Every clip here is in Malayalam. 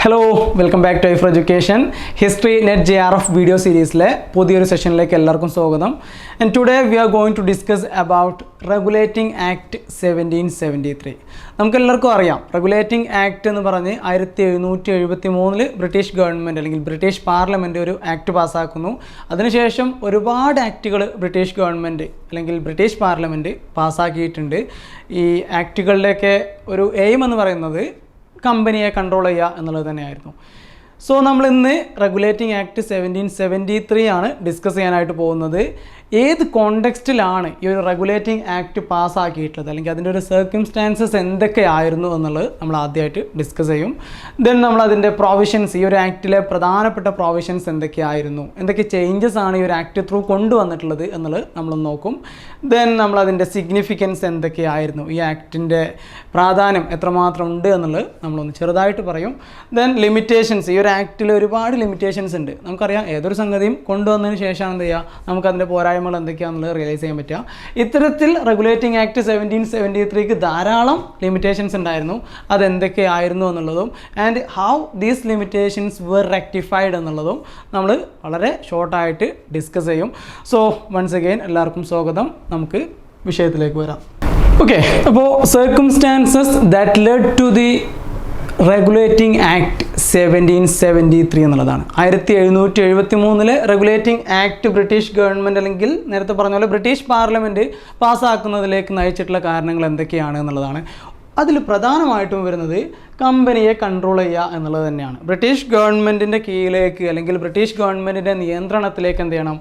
Hello, welcome back to iFor Education. History Net JRF video series le pudhiyoru session like ellarkum swagadam. And today we are going to discuss about Regulating Act 1773. നമുക്ക് എല്ലാവർക്കും അറിയാം റെഗുലേറ്റിംഗ് ആക്ട് എന്ന് പറഞ്ഞ് 1773 ബ്രിട്ടീഷ് ഗവൺമെൻറ് അല്ലെങ്കിൽ ബ്രിട്ടീഷ് പാർലമെൻറ്റ് ഒരു ആക്ട് പാസ്സാക്കുന്നു. അതിനുശേഷം ഒരുപാട് ആക്റ്റുകൾ ബ്രിട്ടീഷ് ഗവൺമെൻറ് അല്ലെങ്കിൽ ബ്രിട്ടീഷ് പാർലമെൻറ്റ് പാസ്സാക്കിയിട്ടുണ്ട്. ഈ ആക്റ്റുകളുടെയൊക്കെ ഒരു എയിം എന്ന് പറയുന്നത് കമ്പനിയെ കൺട്രോൾ ചെയ്യുക എന്നുള്ളത് തന്നെയായിരുന്നു. സോ നമ്മൾ ഇന്ന് റെഗുലേറ്റിംഗ് ആക്ട് 1773 ആണ് ഡിസ്കസ് ചെയ്യാനായിട്ട് പോകുന്നത്. ഏത് കോണ്ടെക്സ്റ്റിലാണ് ഈ ഒരു റെഗുലേറ്റിംഗ് ആക്ട് പാസ്സാക്കിയിട്ടുള്ളത് അല്ലെങ്കിൽ അതിൻ്റെ ഒരു സർക്കംസ്റ്റാൻസസ് എന്തൊക്കെയായിരുന്നു എന്നുള്ളത് നമ്മൾ ആദ്യമായിട്ട് ഡിസ്കസ് ചെയ്യും. ദെൻ നമ്മൾ അതിൻ്റെ പ്രൊവിഷൻസ്, ഈ ഒരു ആക്റ്റിലെ പ്രധാനപ്പെട്ട പ്രൊവിഷൻസ് എന്തൊക്കെയായിരുന്നു, എന്തൊക്കെ ചേഞ്ചസ് ആണ് ഈ ഒരു ആക്ട് ത്രൂ കൊണ്ടുവന്നിട്ടുള്ളത് എന്നുള്ളത് നമ്മളൊന്ന് നോക്കും. ദെൻ നമ്മൾ അതിൻ്റെ സിഗ്നിഫിക്കൻസ് എന്തൊക്കെയായിരുന്നു, ഈ ആക്ടിൻ്റെ പ്രാധാന്യം എത്രമാത്രം ഉണ്ട് എന്നുള്ളത് നമ്മളൊന്ന് ചെറുതായിട്ട് പറയും. ദെൻ ലിമിറ്റേഷൻസ്, ഈ ഒരു ആക്റ്റിൽ ഒരുപാട് ലിമിറ്റേഷൻസ് ഉണ്ട്. നമുക്കറിയാം ഏതൊരു സംഗതിയും കൊണ്ടുവന്നതിന് ശേഷമാണ് എന്ത് ചെയ്യുക, നമുക്കതിൻ്റെ പോരായ്മകൾ എന്തൊക്കെയാണെന്നുള്ളത് റിയലൈസ് ചെയ്യാൻ പറ്റുക. ഇത്തരത്തിൽ റെഗുലേറ്റിംഗ് ആക്ട് 1773 ധാരാളം ലിമിറ്റേഷൻസ് ഉണ്ടായിരുന്നു. അതെന്തൊക്കെയായിരുന്നു എന്നുള്ളതും and how these limitations were rectified എന്നുള്ളതും നമ്മൾ വളരെ ഷോർട്ടായിട്ട് ഡിസ്കസ് ചെയ്യും. സോ വൺസ് അഗെയിൻ എല്ലാവർക്കും സ്വാഗതം. നമുക്ക് വിഷയത്തിലേക്ക് വരാം. ഓക്കെ, അപ്പോൾ circumstances that led to the regulating act 1773 എന്നുള്ളതാണ്. 1773 റെഗുലേറ്റിംഗ് ആക്ട് ബ്രിട്ടീഷ് ഗവൺമെൻറ് അല്ലെങ്കിൽ നേരത്തെ പറഞ്ഞ പോലെ ബ്രിട്ടീഷ് പാർലമെൻറ്റ് പാസ്സാക്കുന്നതിലേക്ക് നയിച്ചിട്ടുള്ള കാരണങ്ങൾ എന്തൊക്കെയാണ് എന്നുള്ളതാണ്. അതിൽ പ്രധാനമായിട്ടും വരുന്നത് കമ്പനിയെ കൺട്രോൾ ചെയ്യുക എന്നുള്ളത് തന്നെയാണ്. ബ്രിട്ടീഷ് ഗവൺമെൻറ്റിൻ്റെ കീഴിലേക്ക് അല്ലെങ്കിൽ ബ്രിട്ടീഷ് ഗവൺമെൻറ്റിൻ്റെ നിയന്ത്രണത്തിലേക്ക് എന്ത് ചെയ്യണം,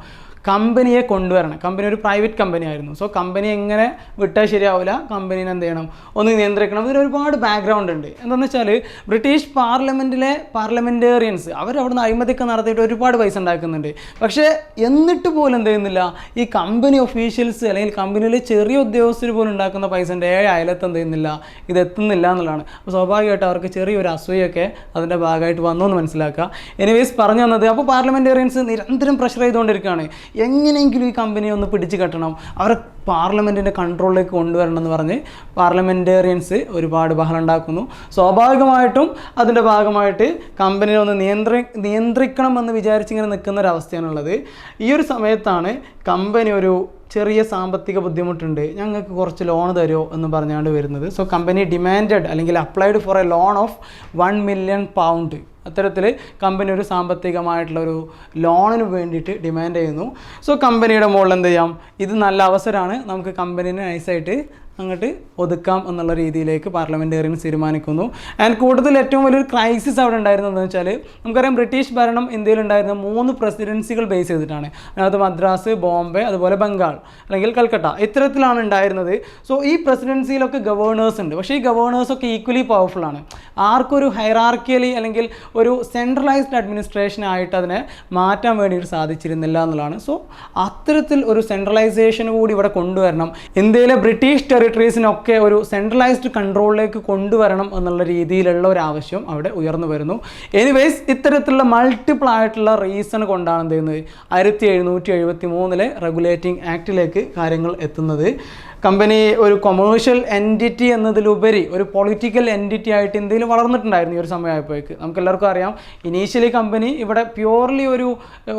കമ്പനിയെ കൊണ്ടുവരണം. കമ്പനി ഒരു പ്രൈവറ്റ് കമ്പനി ആയിരുന്നു. സോ കമ്പനി എങ്ങനെ വിട്ടാൽ ശരിയാവില്ല, കമ്പനീനെ എന്ത് ചെയ്യണം, ഒന്ന് നിയന്ത്രിക്കണം. ഇതിന് ഒരുപാട് ബാക്ക്ഗ്രൗണ്ട് ഉണ്ട്. എന്താണെന്ന് വെച്ചാൽ ബ്രിട്ടീഷ് പാർലമെൻറ്റിലെ പാർലമെൻറ്റേറിയൻസ് അവരവിടുന്ന് അഴിമതിയൊക്കെ നടത്തിയിട്ട് ഒരുപാട് പൈസ ഉണ്ടാക്കുന്നുണ്ട്. പക്ഷേ എന്നിട്ട് പോലും എന്ത് ചെയ്യുന്നില്ല, ഈ കമ്പനി ഒഫീഷ്യൽസ് അല്ലെങ്കിൽ കമ്പനിയിലെ ചെറിയ ഉദ്യോഗസ്ഥർ പോലും ഉണ്ടാക്കുന്ന പൈസൻ്റെ അയലത്ത് എന്ത് ചെയ്യുന്നില്ല, ഇത് എത്തുന്നില്ല എന്നുള്ളതാണ്. അപ്പോൾ സ്വാഭാവികമായിട്ട് അവർക്ക് ചെറിയൊരു അസൂയൊക്കെ അതിൻ്റെ ഭാഗമായിട്ട് വന്നു എന്ന് മനസ്സിലാക്കുക. എനിവേസ് പറഞ്ഞു വന്നത്, അപ്പോൾ പാർലമെൻറ്റേറിയൻസ് നിരന്തരം പ്രഷർ ചെയ്തുകൊണ്ടിരിക്കുകയാണ്, എങ്ങനെയെങ്കിലും ഈ കമ്പനിയെ ഒന്ന് പിടിച്ച് കെട്ടണം, അവരെ പാർലമെൻറ്റിൻ്റെ കൺട്രോളിലേക്ക് കൊണ്ടുവരണം എന്ന് പറഞ്ഞ് പാർലമെൻറ്റേറിയൻസ് ഒരുപാട് ബഹളം ഉണ്ടാക്കുന്നു. സ്വാഭാവികമായിട്ടും അതിൻ്റെ ഭാഗമായിട്ട് കമ്പനിയെ ഒന്ന് നിയന്ത്രിക്കണമെന്ന് വിചാരിച്ചിങ്ങനെ നിൽക്കുന്ന ഒരവസ്ഥയാണുള്ളത്. ഈ ഒരു സമയത്താണ് കമ്പനി ഒരു ചെറിയ സാമ്പത്തിക ബുദ്ധിമുട്ടുണ്ട്, ഞങ്ങൾക്ക് കുറച്ച് ലോൺ തരുമോ എന്ന് പറഞ്ഞാണ്ട് വരുന്നത്. സോ കമ്പനി ഡിമാൻഡഡ് അല്ലെങ്കിൽ applied for A loan of £1 million. അത്തരത്തിൽ കമ്പനി ഒരു സാമ്പത്തികമായിട്ടുള്ള ഒരു ലോണിന് വേണ്ടിയിട്ട് ഡിമാൻഡ് ചെയ്യുന്നു. സോ കമ്പനിയുടെ മുകളിൽ എന്ത് ചെയ്യാം, ഇത് നല്ല അവസരമാണ്, നമുക്ക് കമ്പനീനെ നൈസായിട്ട് അങ്ങോട്ട് ഒതുക്കാം എന്നുള്ള രീതിയിലേക്ക് പാർലമെൻറ്റേറിയൻസ് തീരുമാനിക്കുന്നു. ആൻഡ് കൂടുതൽ ഏറ്റവും വലിയൊരു ക്രൈസിസ് അവിടെ ഉണ്ടായിരുന്നതെന്ന് വെച്ചാൽ നമുക്കറിയാം ബ്രിട്ടീഷ് ഭരണം ഇന്ത്യയിലുണ്ടായിരുന്ന 3 പ്രസിഡൻസികൾ ബേസ് ചെയ്തിട്ടാണ്. അതിനകത്ത് മദ്രാസ്, ബോംബെ, അതുപോലെ ബംഗാൾ അല്ലെങ്കിൽ കൽക്കട്ട, ഇത്തരത്തിലാണ് ഉണ്ടായിരുന്നത്. സോ ഈ പ്രസിഡൻസിയിലൊക്കെ ഗവേണേഴ്സ് ഉണ്ട്. പക്ഷേ ഈ ഗവേണേഴ്സൊക്കെ ഈക്വലി പവർഫുള്ളാണ്. ആർക്കൊരു ഹൈറാർക്കിയലി അല്ലെങ്കിൽ ഒരു സെൻട്രലൈസ്ഡ് അഡ്മിനിസ്ട്രേഷനായിട്ട് അതിനെ മാറ്റാൻ വേണ്ടിയിട്ട് സാധിച്ചിരുന്നില്ല എന്നുള്ളതാണ്. സോ അത്തരത്തിൽ ഒരു സെൻട്രലൈസേഷൻ കൂടി ഇവിടെ കൊണ്ടുവരണം, ഇന്ത്യയിലെ ബ്രിട്ടീഷ് ടെറിട്ടറീസിനൊക്കെ ഒരു സെൻട്രലൈസ്ഡ് കൺട്രോളിലേക്ക് കൊണ്ടുവരണം എന്നുള്ള രീതിയിലുള്ള ഒരു ആവശ്യം അവിടെ ഉയർന്നു വരുന്നു. എനിവേസ് ഇത്തരത്തിലുള്ള മൾട്ടിപ്പിൾ ആയിട്ടുള്ള റീസൺ കൊണ്ടാണ് എന്ത് ചെയ്യുന്നത് 1773 റെഗുലേറ്റിംഗ് ആക്ടിലേക്ക് കാര്യങ്ങൾ എത്തുന്നത്. കമ്പനി ഒരു കൊമേഴ്ഷ്യൽ എൻറ്റിറ്റി എന്നതിലുപരി ഒരു പൊളിറ്റിക്കൽ എൻറ്റിറ്റി ആയിട്ട് ഇന്ത്യയിൽ വളർന്നിട്ടുണ്ടായിരുന്നു ഈ ഒരു സമയമായപ്പോഴേക്ക്. നമുക്കെല്ലാവർക്കും അറിയാം ഇനീഷ്യലി കമ്പനി ഇവിടെ പ്യൂർലി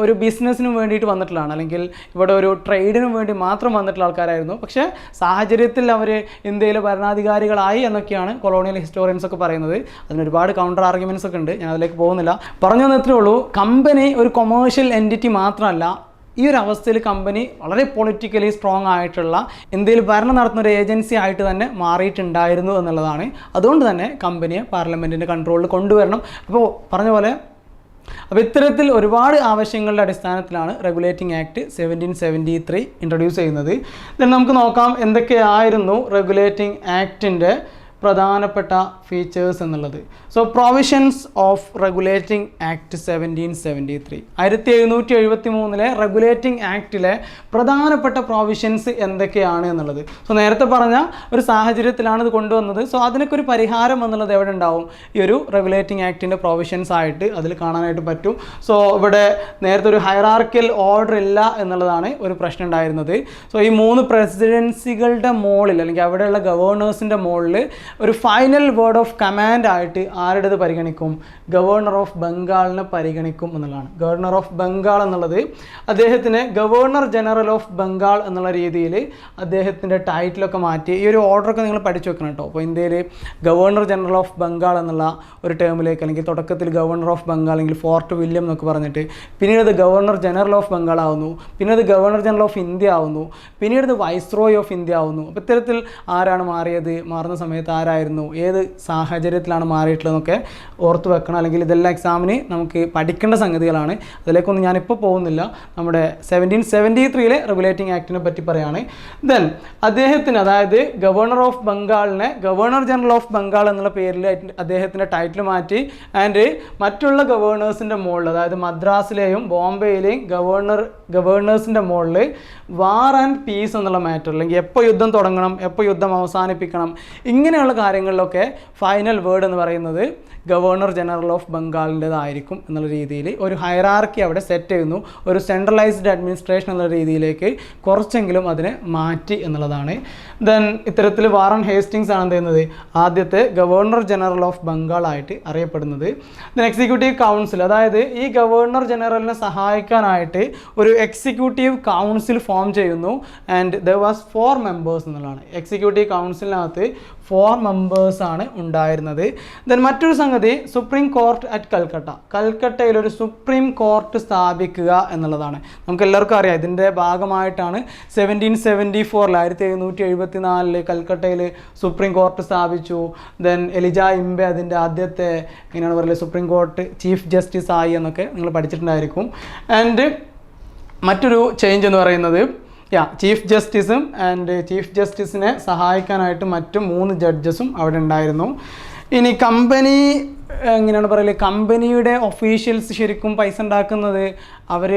ഒരു ബിസിനസ്സിനും വേണ്ടിയിട്ട് വന്നിട്ടുള്ളതാണ്, അല്ലെങ്കിൽ ഇവിടെ ഒരു ട്രേഡിനും വേണ്ടി മാത്രം വന്നിട്ടുള്ള ആൾക്കാരായിരുന്നു. പക്ഷേ സാഹചര്യത്തിൽ അവർ ഇന്ത്യയിലെ ഭരണാധികാരികളായി എന്നൊക്കെയാണ് കൊളോണിയൽ ഹിസ്റ്റോറിയൻസ് ഒക്കെ പറയുന്നത്. അതിനൊരുപാട് കൗണ്ടർ ആർഗ്യുമെൻറ്റ്സ് ഒക്കെ ഉണ്ട്, ഞാൻ അതിലേക്ക് പോകുന്നില്ല. പറഞ്ഞു തന്നത്രേ ഉള്ളൂ, കമ്പനി ഒരു കൊമേഴ്ഷ്യൽ എൻറ്റിറ്റി മാത്രമല്ല, ഈ ഒരു അവസ്ഥയിൽ കമ്പനി വളരെ പൊളിറ്റിക്കലി സ്ട്രോങ് ആയിട്ടുള്ള ഇന്ത്യയിൽ ഭരണം നടത്തുന്ന ഒരു ഏജൻസി ആയിട്ട് തന്നെ മാറിയിട്ടുണ്ടായിരുന്നു എന്നുള്ളതാണ്. അതുകൊണ്ട് തന്നെ കമ്പനിയെ പാർലമെൻറ്റിൻ്റെ കൺട്രോളിൽ കൊണ്ടുവരണം. അപ്പോൾ പറഞ്ഞ പോലെ ഇത്തരത്തിൽ ഒരുപാട് ആവശ്യങ്ങളുടെ അടിസ്ഥാനത്തിലാണ് റെഗുലേറ്റിംഗ് ആക്ട് 1773 ഇൻട്രൊഡ്യൂസ് ചെയ്യുന്നത്. ദെൻ നമുക്ക് നോക്കാം എന്തൊക്കെയായിരുന്നു റെഗുലേറ്റിംഗ് ആക്ടിൻ്റെ പ്രധാനപ്പെട്ട ഫീച്ചേഴ്സ് എന്നുള്ളത്. So provisions of regulating act 1773 1773 regulating ആക്ടിലെ പ്രധാനപ്പെട്ട പ്രൊവിഷൻസ് എന്തൊക്കെയാണ് എന്നുള്ളത്. സോ നേരത്തെ പറഞ്ഞ ഒരു സാഹചര്യത്തിലാണ് ഇത് കൊണ്ടുവന്നത്. സോ അതിനൊക്കെ ഒരു പരിഹാരം എന്നുള്ളത് എവിടെ ഉണ്ടാവും, ഈ ഒരു റെഗുലേറ്റിംഗ് ആക്ടിൻ്റെ പ്രൊവിഷൻസ് ആയിട്ട് അതിൽ കാണാനായിട്ട് പറ്റും. സോ ഇവിടെ നേരത്തെ ഒരു ഹൈറാർക്കിയൽ ഓർഡർ ഇല്ല എന്നുള്ളതാണ് ഒരു പ്രശ്നം ഉണ്ടായിരുന്നത്. സോ ഈ 3 പ്രസിഡൻസികളുടെ മുകളിൽ അല്ലെങ്കിൽ അവിടെയുള്ള ഗവേണേഴ്സിൻ്റെ മുകളിൽ ഒരു ഫൈനൽ വേർഡ് ഓഫ് കമാൻഡ് ആയിട്ട് ആരുടേത് പരിഗണിക്കും? ഗവർണർ ഓഫ് ബംഗാളിനെ പരിഗണിക്കും എന്നുള്ളതാണ്. ഗവർണർ ഓഫ് ബംഗാൾ എന്നുള്ളത് അദ്ദേഹത്തിന് ഗവർണർ ജനറൽ ഓഫ് ബംഗാൾ എന്നുള്ള രീതിയിൽ അദ്ദേഹത്തിൻ്റെ ടൈറ്റിലൊക്കെ മാറ്റി. ഈ ഒരു ഓർഡറൊക്കെ നിങ്ങൾ പഠിച്ചു വെക്കണം കേട്ടോ. അപ്പോൾ ഇന്ത്യയിൽ ഗവർണർ ജനറൽ ഓഫ് ബംഗാൾ എന്നുള്ള ഒരു ടേമിലേക്ക്, അല്ലെങ്കിൽ തുടക്കത്തിൽ ഗവർണർ ഓഫ് ബംഗാൾ അല്ലെങ്കിൽ ഫോർട്ട് വില്യം എന്നൊക്കെ പറഞ്ഞിട്ട് പിന്നീട് അത് ഗവർണർ ജനറൽ ഓഫ് ബംഗാൾ ആവുന്നു, പിന്നെ അത് ഗവർണർ ജനറൽ ഓഫ് ഇന്ത്യ ആവുന്നു, പിന്നീട് ഇത് വൈസ്രോയ് ഓഫ് ഇന്ത്യ ആവുന്നു. അപ്പോൾ ഇത്തരത്തിൽ ആരാണ് മാറിയത്, മാറുന്ന സമയത്ത് ആരായിരുന്നു, ഏത് സാഹചര്യത്തിലാണ് മാറിയിട്ടുള്ളതെന്നൊക്കെ ഓർത്ത് വെക്കണം. അല്ലെങ്കിൽ ഇതെല്ലാം എക്സാമിന് നമുക്ക് പഠിക്കേണ്ട സംഗതികളാണ്. അതിലേക്കൊന്നും ഞാനിപ്പോൾ പോകുന്നില്ല. നമ്മുടെ 1773 റെഗുലേറ്റിംഗ് ആക്ടിനെ പറ്റി പറയുകയാണ്. ദെൻ അദ്ദേഹത്തിന്, അതായത് ഗവർണർ ഓഫ് ബംഗാളിനെ ഗവർണർ ജനറൽ ഓഫ് ബംഗാൾ എന്നുള്ള പേരിൽ അദ്ദേഹത്തിൻ്റെ ടൈറ്റിൽ മാറ്റി. ആൻഡ് മറ്റുള്ള ഗവർണേഴ്സിൻ്റെ മുകളിൽ, അതായത് മദ്രാസിലെയും ബോംബെയിലെയും ഗവർണേഴ്സിൻ്റെ മുകളിൽ വാർ ആൻഡ് പീസ് എന്നുള്ള മാറ്റർ, അല്ലെങ്കിൽ എപ്പോൾ യുദ്ധം തുടങ്ങണം, എപ്പോൾ യുദ്ധം അവസാനിപ്പിക്കണം, ഇങ്ങനെയുള്ള കാര്യങ്ങളിലൊക്കെ ഫൈനൽ വേർഡ് എന്ന് പറയുന്നത് ഗവർണർ ജനറൽ ഓഫ് ബംഗാളിൻ്റെതായിരിക്കും എന്നുള്ള രീതിയിൽ ഒരു ഹൈറാർക്കി അവിടെ സെറ്റ് ചെയ്യുന്നു. ഒരു സെൻട്രലൈസ്ഡ് അഡ്മിനിസ്ട്രേഷൻ എന്നുള്ള രീതിയിലേക്ക് കുറച്ചെങ്കിലും അതിനെ മാറ്റി എന്നുള്ളതാണ്. ദെൻ ഇത്തരത്തിൽ വാറൻ ഹേസ്റ്റിങ്സ് ആണ് എന്ത് ചെയ്യുന്നത്, ആദ്യത്തെ ഗവർണർ ജനറൽ ഓഫ് ബംഗാൾ ആയിട്ട് അറിയപ്പെടുന്നത്. ദെൻ എക്സിക്യൂട്ടീവ് കൗൺസിൽ, അതായത് ഈ ഗവർണർ ജനറലിനെ സഹായിക്കാനായിട്ട് ഒരു എക്സിക്യൂട്ടീവ് കൗൺസിൽ ഫോം ചെയ്യുന്നു. ആൻഡ് ദർ വാസ് 4 മെമ്പേഴ്സ് എന്നുള്ളതാണ്. എക്സിക്യൂട്ടീവ് കൗൺസിലിനകത്ത് 4 മെമ്പേഴ്സാണ് ഉണ്ടായിരുന്നത്. ദെൻ മറ്റൊരു സംഗതി, സുപ്രീം കോർട്ട് അറ്റ് കൽക്കട്ടയിൽ ഒരു സുപ്രീം കോർട്ട് സ്ഥാപിക്കുക എന്നുള്ളതാണ്. നമുക്ക് എല്ലാവർക്കും അറിയാം, ഇതിൻ്റെ ഭാഗമായിട്ടാണ് 1774 1774 കൽക്കട്ടയിൽ സുപ്രീം കോർട്ട് സ്ഥാപിച്ചു. ദെൻ എലിജ ഇംബെ അതിൻ്റെ ആദ്യത്തെ എങ്ങനെയാണ് പറയുക സുപ്രീം കോർട്ട് ചീഫ് ജസ്റ്റിസ് ആയി എന്നൊക്കെ നിങ്ങൾ പഠിച്ചിട്ടുണ്ടായിരിക്കും. ആൻഡ് മറ്റൊരു ചേഞ്ച് എന്ന് പറയുന്നത് ചീഫ് ജസ്റ്റിസും ആൻഡ് ചീഫ് ജസ്റ്റിസിനെ സഹായിക്കാനായിട്ട് മറ്റു 3 ജഡ്ജസും അവിടെ ഉണ്ടായിരുന്നു. ഇനി കമ്പനി എങ്ങനെയാണ് പറയല്, കമ്പനിയുടെ ഒഫീഷ്യൽസ് ശരിക്കും പൈസ ഉണ്ടാക്കുന്നത് അവർ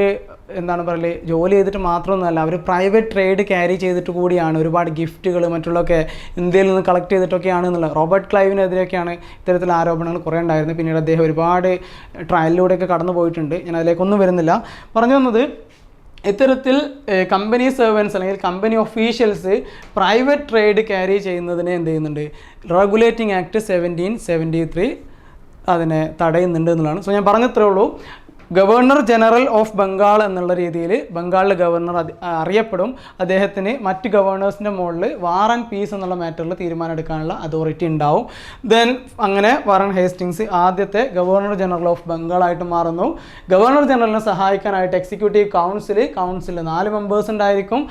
എന്താണ് പറയല് ജോലി ചെയ്തിട്ട് മാത്രമൊന്നുമല്ല, അവർ പ്രൈവറ്റ് ട്രേഡ് ക്യാരി ചെയ്തിട്ട് കൂടിയാണ്. ഒരുപാട് ഗിഫ്റ്റുകൾ മറ്റുള്ളതൊക്കെ ഇന്ത്യയിൽ നിന്ന് കളക്ട് ചെയ്തിട്ടൊക്കെയാണ് എന്നുള്ളത്. റോബർട്ട് ക്ലൈവിനെതിരെയൊക്കെയാണ് ഇത്തരത്തിൽ ആരോപണങ്ങൾ കുറേ ഉണ്ടായിരുന്നു. പിന്നീട് അദ്ദേഹം ഒരുപാട് ട്രയലിലൂടെയൊക്കെ കടന്നു പോയിട്ടുണ്ട്. ഞാൻ അതിലേക്കൊന്നും വരുന്നില്ല. പറഞ്ഞു വന്നത്, ഇത്തരത്തിൽ കമ്പനി സെർവൻസ് അല്ലെങ്കിൽ company officials private trade carry ചെയ്യുന്നതിനെ എന്ത് ചെയ്യുന്നുണ്ട്, റെഗുലേറ്റിംഗ് ആക്ട് 1773 അതിനെ തടയുന്നുണ്ട് എന്നുള്ളതാണ്. സോ ഞാൻ പറഞ്ഞത്രേ ഉള്ളൂ. ഗവർണർ ജനറൽ ഓഫ് ബംഗാൾ എന്നുള്ള രീതിയിൽ ബംഗാളിലെ ഗവർണർ അറിയപ്പെടും. അദ്ദേഹത്തിന് മറ്റ് ഗവർണേഴ്സിൻ്റെ മുകളിൽ വാർ ആൻഡ് പീസ് എന്നുള്ള മാറ്ററിൽ തീരുമാനം എടുക്കാനുള്ള അതോറിറ്റി ഉണ്ടാവും. ദെൻ അങ്ങനെ വാറൻ ഹേസ്റ്റിങ്സ് ആദ്യത്തെ ഗവർണർ ജനറൽ ഓഫ് ബംഗാളായിട്ട് മാറുന്നു. ഗവർണർ ജനറലിനെ സഹായിക്കാനായിട്ട് എക്സിക്യൂട്ടീവ് കൗൺസിൽ 4 മെമ്പേഴ്സ് ഉണ്ടായിരിക്കും.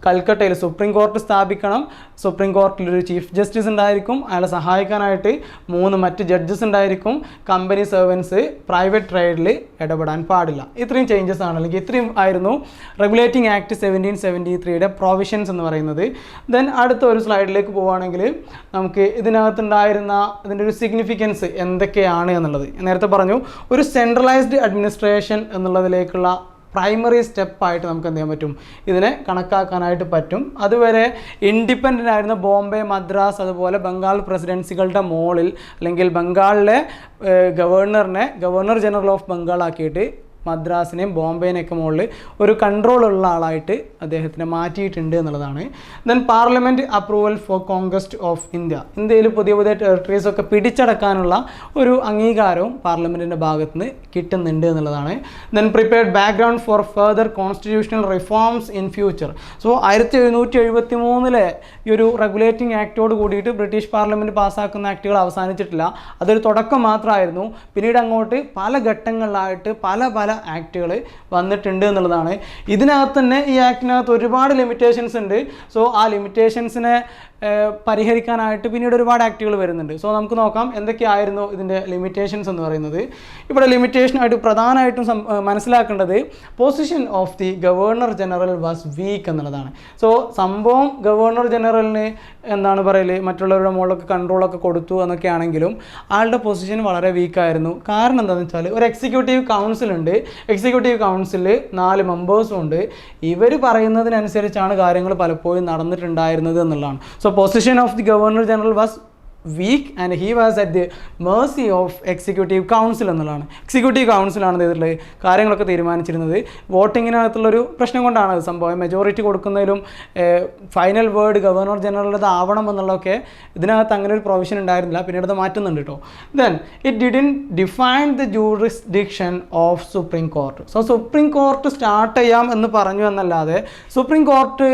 കൽക്കട്ടയിൽ സുപ്രീം കോർട്ട് സ്ഥാപിക്കണം. സുപ്രീം കോർട്ടിലൊരു ചീഫ് ജസ്റ്റിസ് ഉണ്ടായിരിക്കും. അയാളെ സഹായിക്കാനായിട്ട് 3 മറ്റ് ജഡ്ജസ് ഉണ്ടായിരിക്കും. കമ്പനി സെർവൻസ് പ്രൈവറ്റ് ട്രേഡിൽ ഇടപെടാൻ പാടില്ല. ഇത്രയും ചേഞ്ചസ് ആണ്, അല്ലെങ്കിൽ ഇത്രയും ആയിരുന്നു റെഗുലേറ്റിംഗ് ആക്ട് 1773 പ്രൊവിഷൻസ് എന്ന് പറയുന്നത്. ദെൻ അടുത്ത ഒരു സ്ലൈഡിലേക്ക് പോവുകയാണെങ്കിൽ നമുക്ക് ഇതിനകത്തുണ്ടായിരുന്ന ഇതിൻ്റെ ഒരു സിഗ്നിഫിക്കൻസ് എന്തൊക്കെയാണ് എന്നുള്ളത് നേരത്തെ പറഞ്ഞു. ഒരു സെൻട്രലൈസ്ഡ് അഡ്മിനിസ്ട്രേഷൻ എന്നുള്ളതിലേക്കുള്ള പ്രൈമറി സ്റ്റെപ്പായിട്ട് നമുക്ക് എന്ത് ചെയ്യാൻ പറ്റും, ഇതിനെ കണക്കാക്കാനായിട്ട് പറ്റും. അതുവരെ ഇൻഡിപെൻഡൻ്റ് ആയിരുന്ന ബോംബെ, മദ്രാസ്, അതുപോലെ ബംഗാൾ പ്രസിഡൻസികളുടെ മുകളിൽ അല്ലെങ്കിൽ ബംഗാളിലെ ഗവർണർ ജനറൽ ഓഫ് ബംഗാൾ ആക്കിയിട്ട് മദ്രാസിനെയും ബോംബെനെയൊക്കെ മുകളിൽ ഒരു കൺട്രോളുള്ള ആളായിട്ട് അദ്ദേഹത്തിനെ മാറ്റിയിട്ടുണ്ട് എന്നുള്ളതാണ്. Then parliament approval for conquest of ഇന്ത്യയിൽ പുതിയ ടെറിട്ടറീസൊക്കെ പിടിച്ചടക്കാനുള്ള ഒരു അംഗീകാരവും പാർലമെൻറ്റിൻ്റെ ഭാഗത്ത് നിന്ന് കിട്ടുന്നുണ്ട് എന്നുള്ളതാണ്. Then prepared background four further constitutional reforms in future. So 1773 ഈ ഒരു റെഗുലേറ്റിംഗ് ആക്ടോട് കൂടിയിട്ട് ബ്രിട്ടീഷ് പാർലമെൻറ്റ് പാസ്സാക്കുന്ന ആക്ടുകൾ അവസാനിച്ചിട്ടില്ല. അതൊരു തുടക്കം മാത്രമായിരുന്നു. പിന്നീട് അങ്ങോട്ട് പല ഘട്ടങ്ങളിലായിട്ട് പല ആക്ടുകൾ വന്നിട്ടുണ്ട് എന്നുള്ളതാണ്. ഇതിനകത്ത് തന്നെ ഈ ആക്ടിനകത്ത് ഒരുപാട് ലിമിറ്റേഷൻസ് ഉണ്ട്. സോ ആ ലിമിറ്റേഷൻസിനെ പരിഹരിക്കാനായിട്ട് പിന്നീട് ഒരുപാട് ആക്ടുകൾ വരുന്നുണ്ട്. സോ നമുക്ക് നോക്കാം എന്തൊക്കെയായിരുന്നു ഇതിൻ്റെ ലിമിറ്റേഷൻസ് എന്ന് പറയുന്നത്. ഇവിടെ ലിമിറ്റേഷനായിട്ട് പ്രധാനമായിട്ടും മനസ്സിലാക്കേണ്ടത് position of the governor general was weak എന്നുള്ളതാണ്. സോ സംഭവം ഗവർണർ ജനറലിന് എന്താണ് പറയൽ മറ്റുള്ളവരുടെ മുകളിലൊക്കെ കൺട്രോളൊക്കെ കൊടുത്തു എന്നൊക്കെ ആണെങ്കിലും ആളുടെ പൊസിഷൻ വളരെ വീക്കായിരുന്നു. കാരണം എന്താണെന്ന് വെച്ചാൽ ഒരു എക്സിക്യൂട്ടീവ് കൗൺസിൽ ഉണ്ട്. എക്സിക്യൂട്ടീവ് കൗൺസിലിൽ 4 മെമ്പേഴ്സും ഉണ്ട്. ഇവർ പറയുന്നതിനനുസരിച്ചാണ് കാര്യങ്ങൾ പലപ്പോഴും നടന്നിട്ടുണ്ടായിരുന്നത് എന്നുള്ളതാണ്. So position of the Governor General was weak and he was at the mercy of executive council എന്നുള്ളതാണ്. എക്സിക്യൂട്ടീവ് കൗൺസിലാണ് ഇതിലുള്ള കാര്യങ്ങളൊക്കെ തീരുമാനിച്ചിരുന്നത്. വോട്ടിങ്ങിനകത്തുള്ളൊരു പ്രശ്നം കൊണ്ടാണ് അത് സംഭവം. മെജോറിറ്റി കൊടുക്കുന്നതിലും ഫൈനൽ വേർഡ് ഗവർണർ ജനറലുടേത് ആവണം എന്നുള്ളതൊക്കെ ഇതിനകത്ത് അങ്ങനെ ഒരു പ്രൊവിഷൻ ഉണ്ടായിരുന്നില്ല. പിന്നീട് അത് മാറ്റുന്നുണ്ട് കേട്ടോ. Then it didn't define the jurisdiction of supreme court. So supreme court start ചെയ്യാം എന്ന് പറഞ്ഞു എന്നല്ലാതെ സുപ്രീം കോർട്ട്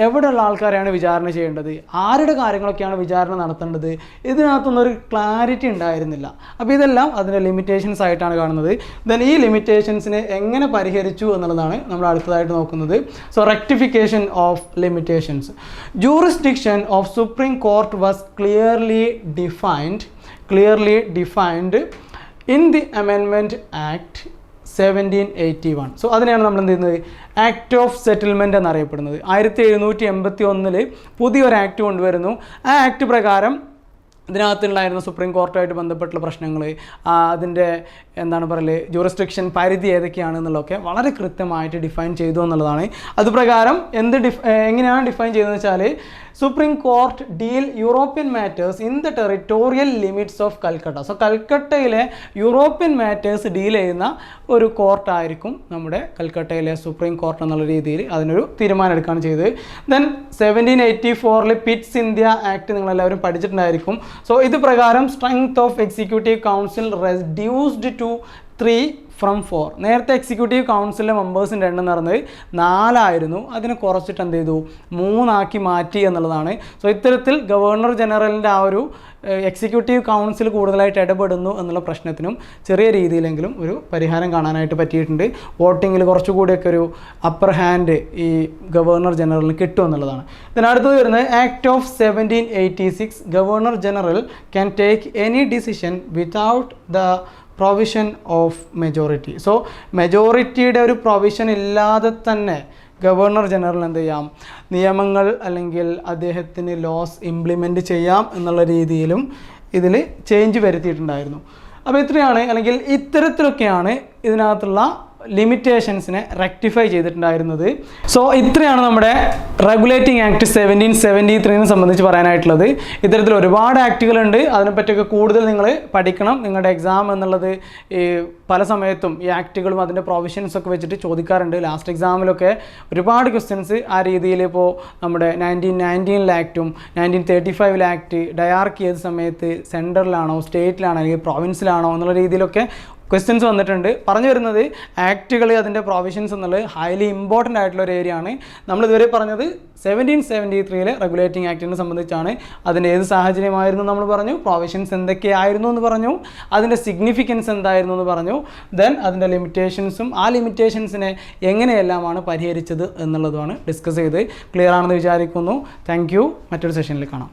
എവിടെയുള്ള ആൾക്കാരെയാണ് വിചാരണ ചെയ്യേണ്ടത്, ആരുടെ കാര്യങ്ങളൊക്കെയാണ് വിചാരണ നടത്തേണ്ടത്, ഇതിനകത്തൊന്നും ഒരു ക്ലാരിറ്റി ഉണ്ടായിരുന്നില്ല. അപ്പോൾ ഇതെല്ലാം അതിൻ്റെ ലിമിറ്റേഷൻസ് ആയിട്ടാണ് കാണുന്നത്. ദെൻ ഈ ലിമിറ്റേഷൻസിനെ എങ്ങനെ പരിഹരിച്ചു എന്നുള്ളതാണ് നമ്മൾ അടുത്തതായിട്ട് നോക്കുന്നത്. So rectification of limitations. Jurisdiction of supreme court was clearly defined in the amendment act 1781. So അതിനെയാണ് നമ്മൾ എന്ത് ചെയ്യുന്നത്, ആക്ട് ഓഫ് സെറ്റിൽമെൻറ്റ് എന്നറിയപ്പെടുന്നത്. 1781 പുതിയൊരു ആക്ട് കൊണ്ടുവരുന്നു. ആ ആക്ട് പ്രകാരം ഇതിനകത്തുണ്ടായിരുന്ന സുപ്രീം കോർട്ടുമായിട്ട് ബന്ധപ്പെട്ടുള്ള പ്രശ്നങ്ങൾ, അതിൻ്റെ എന്താണ് പറയല്, ജൂറിസ്ഡിക്ഷൻ പരിധി ഏതൊക്കെയാണെന്നുള്ളതൊക്കെ വളരെ കൃത്യമായിട്ട് ഡിഫൈൻ ചെയ്തു എന്നുള്ളതാണ്. അതുപ്രകാരം എങ്ങനെയാണ് ഡിഫൈൻ ചെയ്തതെന്ന് വെച്ചാൽ supreme court deal European matters in the territorial limits of Calcutta. So കൽക്കട്ടയിലെ യൂറോപ്യൻ മാറ്റേഴ്സ് ഡീൽ ചെയ്യുന്ന ഒരു കോർട്ടായിരിക്കും നമ്മുടെ കൽക്കട്ടയിലെ സുപ്രീം കോർട്ട് എന്നുള്ള രീതിയിൽ അതിനൊരു തീരുമാനം എടുക്കുകയാണ് ചെയ്തത്. ദെൻ 1784 പിറ്റ്സ് ഇന്ത്യ ആക്ട് നിങ്ങളെല്ലാവരും പഠിച്ചിട്ടുണ്ടായിരിക്കും. സോ ഇത് പ്രകാരം strength of executive council reduced to 3 from 4. നേരത്തെ എക്സിക്യൂട്ടീവ് കൗൺസിലിലെ മെമ്പേഴ്സിൻ്റെ എണ്ണം നടന്നത് 4 ആയിരുന്നു. അതിനെ കുറച്ചിട്ട് എന്ത് ചെയ്തു, 3 ആക്കി മാറ്റി എന്നുള്ളതാണ്. സോ ഇത്തരത്തിൽ ഗവർണർ ജനറലിൻ്റെ ആ ഒരു എക്സിക്യൂട്ടീവ് കൗൺസിൽ കൂടുതലായിട്ട് ഇടപെടുന്നു എന്നുള്ള പ്രശ്നത്തിനും ചെറിയ രീതിയിലെങ്കിലും ഒരു പരിഹാരം കാണാനായിട്ട് പറ്റിയിട്ടുണ്ട്. വോട്ടിങ്ങിൽ കുറച്ചുകൂടിയൊക്കെ ഒരു അപ്പർ ഹാൻഡ് ഈ ഗവർണർ ജനറലിന് കിട്ടും എന്നുള്ളതാണ്. ഇതിനടുത്തത് വരുന്നത് act of 1786. Governor general can take any decision without the provision of majority. So മെജോറിറ്റിയുടെ ഒരു പ്രൊവിഷൻ ഇല്ലാതെ തന്നെ ഗവർണർ ജനറൽ എന്ത് ചെയ്യാം, നിയമങ്ങൾ അല്ലെങ്കിൽ അദ്ദേഹത്തിന് ലോസ് ഇംപ്ലിമെൻറ്റ് ചെയ്യാം എന്നുള്ള രീതിയിലും ഇതിൽ ചേഞ്ച് വരുത്തിയിട്ടുണ്ടായിരുന്നു. അപ്പോൾ ഇത്രയാണ്, അല്ലെങ്കിൽ ഇത്തരത്തിലൊക്കെയാണ് ഇതിനകത്തുള്ള ലിമിറ്റേഷൻസിനെ റെക്ടിഫൈ ചെയ്തിട്ടുണ്ടായിരുന്നത്. സോ ഇത്രയാണ് നമ്മുടെ റെഗുലേറ്റിംഗ് ആക്ട് 1773 സംബന്ധിച്ച് പറയാനായിട്ടുള്ളത്. ഇത്തരത്തിൽ ഒരുപാട് ആക്റ്റുകളുണ്ട്, അതിനെപ്പറ്റിയൊക്കെ കൂടുതൽ നിങ്ങൾ പഠിക്കണം. നിങ്ങളുടെ എക്സാം എന്നുള്ളത് പല സമയത്തും ഈ ആക്റ്റുകളും അതിൻ്റെ പ്രൊവിഷൻസ് ഒക്കെ വെച്ചിട്ട് ചോദിക്കാറുണ്ട്. ലാസ്റ്റ് എക്സാമിലൊക്കെ ഒരുപാട് ക്വസ്റ്റ്യൻസ് ആ രീതിയിൽ, ഇപ്പോൾ നമ്മുടെ 1919 ആക്റ്റും 1935 ആക്ട് ഡയാർക്ക് ചെയ്ത സമയത്ത് സെൻറ്ററിലാണോ സ്റ്റേറ്റിലാണോ അല്ലെങ്കിൽ പ്രൊവിൻസിലാണോ എന്നുള്ള രീതിയിലൊക്കെ ക്വസ്റ്റ്യൻസ് വന്നിട്ടുണ്ട്. പറഞ്ഞു വരുന്നത് ആക്റ്റുകൾ അതിൻ്റെ പ്രൊവിഷൻസ് എന്നുള്ളത് ഹൈലി ഇമ്പോർട്ടൻ്റ് ആയിട്ടുള്ള ഒരു ഏരിയ ആണ്. നമ്മളിതുവരെ പറഞ്ഞത് 1773 റെഗുലേറ്റിംഗ് ആക്ടിനെ സംബന്ധിച്ചാണ്. അതിൻ്റെ ഏത് സാഹചര്യമായിരുന്നു നമ്മൾ പറഞ്ഞു, പ്രൊവിഷൻസ് എന്തൊക്കെയായിരുന്നു എന്ന് പറഞ്ഞു, അതിൻ്റെ സിഗ്നിഫിക്കൻസ് എന്തായിരുന്നു എന്ന് പറഞ്ഞു, ദെൻ അതിൻ്റെ ലിമിറ്റേഷൻസും ആ ലിമിറ്റേഷൻസിനെ എങ്ങനെയെല്ലാമാണ് പരിഹരിച്ചത് എന്നുള്ളതുമാണ് ഡിസ്കസ് ചെയ്ത്. ക്ലിയർ ആണെന്ന് വിചാരിക്കുന്നു. Thank you. മറ്റൊരു സെഷനിൽ കാണാം.